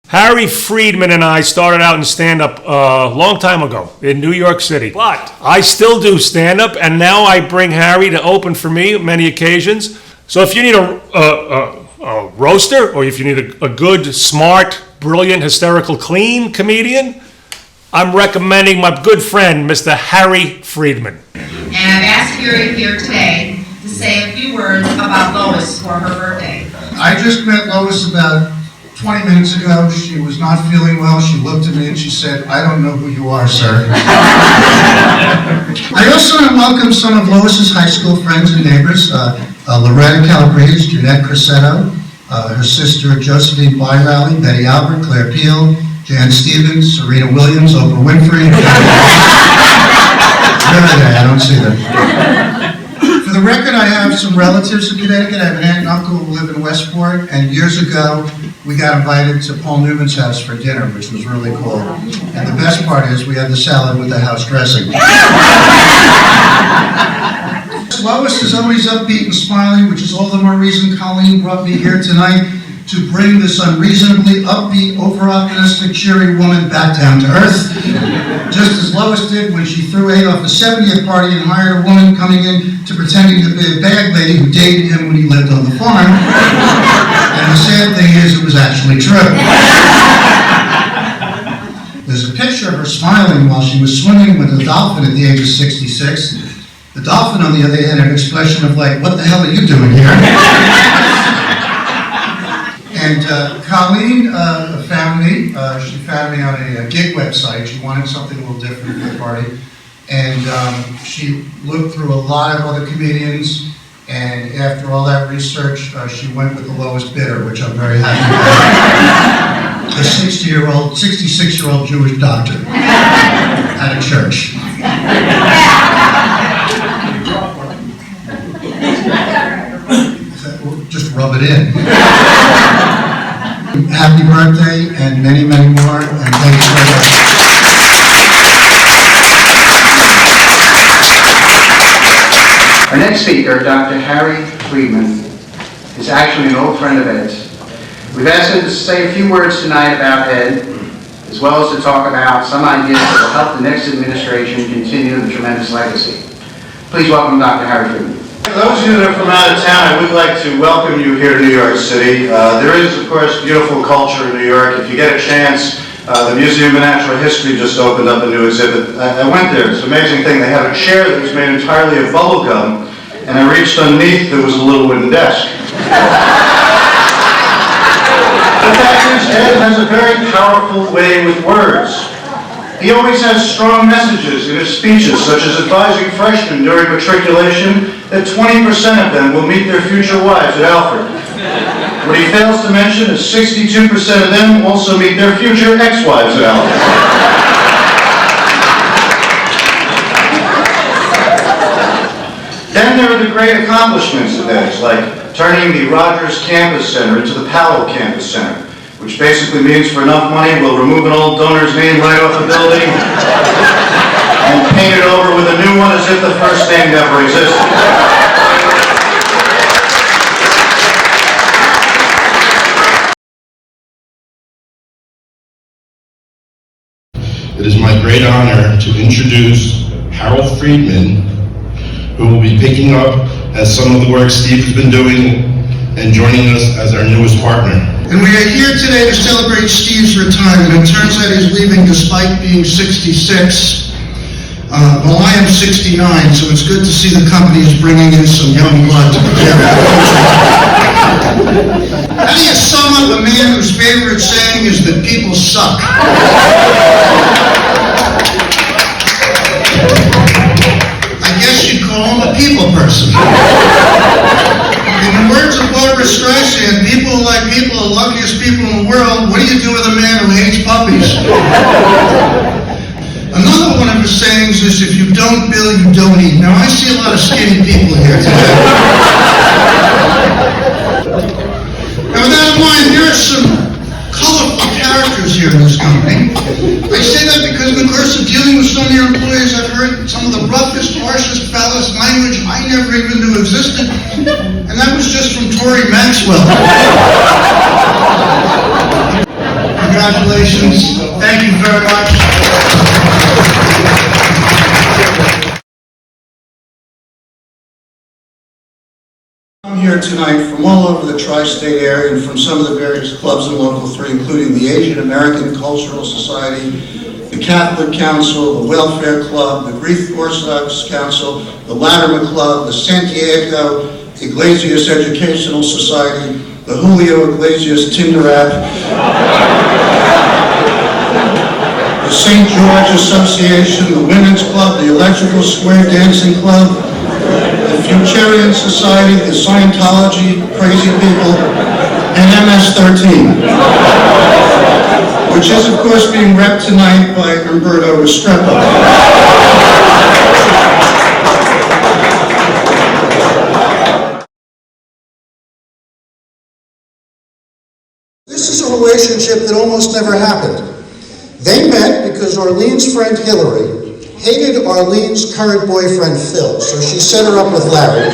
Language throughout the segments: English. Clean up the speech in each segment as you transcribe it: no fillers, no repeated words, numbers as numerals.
Harry Freedman and I started out in stand-up a long time ago in New York City. But I still do stand-up, and now I bring Harry to open for me on many occasions. So if you need a roaster, or if you need a good, smart, brilliant, hysterical, clean comedian, I'm recommending my good friend, Mr. Harry Freedman. And I've asked Harry here today to say a few words about Lois for her birthday. I just met Lois about 20 minutes ago. She was not feeling well. She looked at me and she said, "I don't know who you are, sir." I also want to welcome some of Lois's high school friends and neighbors, Loretta Calabrese, Jeanette Cressetto, her sister Josephine Byrally, Betty Albert, Claire Peel, Jan Stevens, Serena Williams, Oprah Winfrey. Where are they? I don't see them. For the record, I have some relatives in Connecticut. I have an aunt and uncle who live in Westport, and years ago, we got invited to Paul Newman's house for dinner, which was really cool. And the best part is we had the salad with the house dressing. Lois is always upbeat and smiling, which is all the more reason Colleen brought me here tonight to bring this unreasonably upbeat, over-optimistic, cheery woman back down to earth. Just as Lois did when she threw Adolf a 70th party and hired a woman coming in to pretending to be a bag lady who dated him when he lived on the farm. And the sad thing is, it was actually true. There's a picture of her smiling while she was swimming with a dolphin at the age of 66. The dolphin, on the other hand, had an expression of like, "What the hell are you doing here?" And Colleen found me. She found me on a gig website. She wanted something a little different for the party. And she looked through a lot of other comedians. And after all that research, she went with the lowest bidder, which I'm very happy about. A 66-year-old Jewish doctor at a church. Just rub it in. Happy birthday and many, many more, and thank you very much. Our next speaker, Dr. Harry Freedman, is actually an old friend of Ed's. We've asked him to say a few words tonight about Ed, as well as to talk about some ideas that will help the next administration continue the tremendous legacy. Please welcome Dr. Harry Freedman. For those of you that are from out of town, I would like to welcome you here to New York City. There is, of course, beautiful culture in New York. If you get a chance, the Museum of Natural History just opened up a new exhibit. I went there. It's an amazing thing. They have a chair that was made entirely of bubble gum, and I reached underneath, there was a little wooden desk. The fact is, Ed has a very powerful way with words. He always has strong messages in his speeches, such as advising freshmen during matriculation that 20% of them will meet their future wives at Alfred. What he fails to mention is 62% of them also meet their future ex-wives at Alfred. Then there are the great accomplishments of Ed's, like turning the Rogers Campus Center into the Powell Campus Center, which basically means for enough money we'll remove an old donor's name right off the building and paint it over with a new one as if the first name never existed. It is my great honor to introduce Harold Freedman, who will be picking up as some of the work Steve has been doing and joining us as our newest partner. And we are here today to celebrate Steve's retirement. It turns out he's leaving despite being 66. Well, I am 69, so it's good to see the company is bringing in some young blood to the table. How do you sum up a man whose favorite saying is that people suck? I guess you'd call him a people person. In the words of Barbara Streisand, people like people are the luckiest people in the world. What do you do with a man who hates puppies? Another one of his sayings is, if you don't bill, you don't eat. Now, I see a lot of skinny people here today. Now, with that in mind, there are some colorful characters here in this company. I say that because in the course of dealing with some of your employees, I've heard some of the roughest, harshest, foulest language I never even knew existed, and that was just from Tory Maxwell. For Congratulations. Thank you very much. I'm here tonight from all over the tri-state area and from some of the various clubs in Local 3, including the Asian American Cultural Society, the Catholic Council, the Welfare Club, the Greek Orthodox Council, the Latimer Club, the Santiago Iglesias Educational Society, the Julio Iglesias Tinder app, the St. George Association, the Women's Club, the Electrical Square Dancing Club, the Futurian Society, the Scientology Crazy People, and MS-13, which is, of course, being repped tonight by Umberto Restrepo. This is a relationship that almost never happened. They met because Arlene's friend Hillary hated Arlene's current boyfriend Phil, so she set her up with Larry,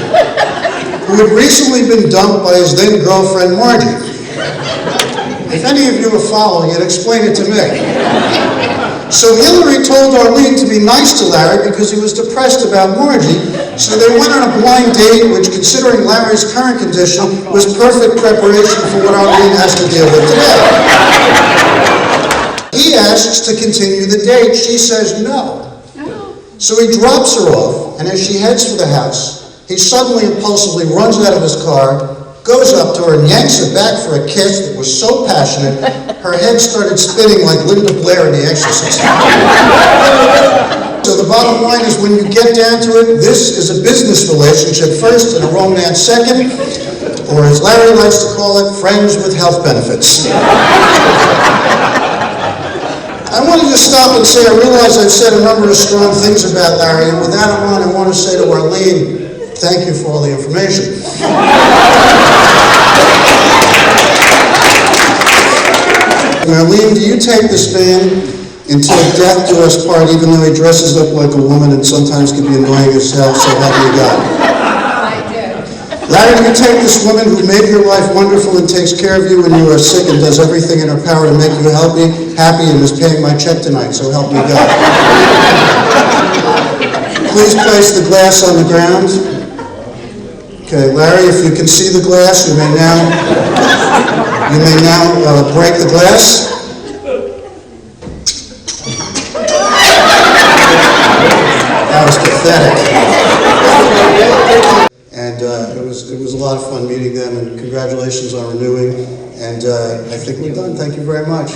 who had recently been dumped by his then girlfriend Margie. If any of you are following it, explain it to me. So Hillary told Arlene to be nice to Larry because he was depressed about Margie, so they went on a blind date, which, considering Larry's current condition, was perfect preparation for what Arlene has to deal with today. He asks to continue the date. She says no. So he drops her off, and as she heads for the house, he suddenly impulsively runs out of his car, goes up to her and yanks her back for a kiss that was so passionate, her head started spinning like Linda Blair in The Exorcist. So the bottom line is, when you get down to it, this is a business relationship first and a romance second, or as Larry likes to call it, friends with health benefits. I wanted to stop and say, I realize I've said a number of strong things about Larry, and with that in mind, I want to say to Arlene, thank you for all the information. Arlene, do you take this man until death do us part, even though he dresses up like a woman and sometimes can be annoying as hell, so help me God? I do. Larry, do you take this woman who made your life wonderful and takes care of you when you are sick and does everything in her power to make you happy and is paying my check tonight, so help me God? Please place the glass on the ground. Okay, Larry, if you can see the glass, you may now break the glass. That was pathetic. And it was a lot of fun meeting them, and congratulations on renewing. And I think we're done. Thank you very much.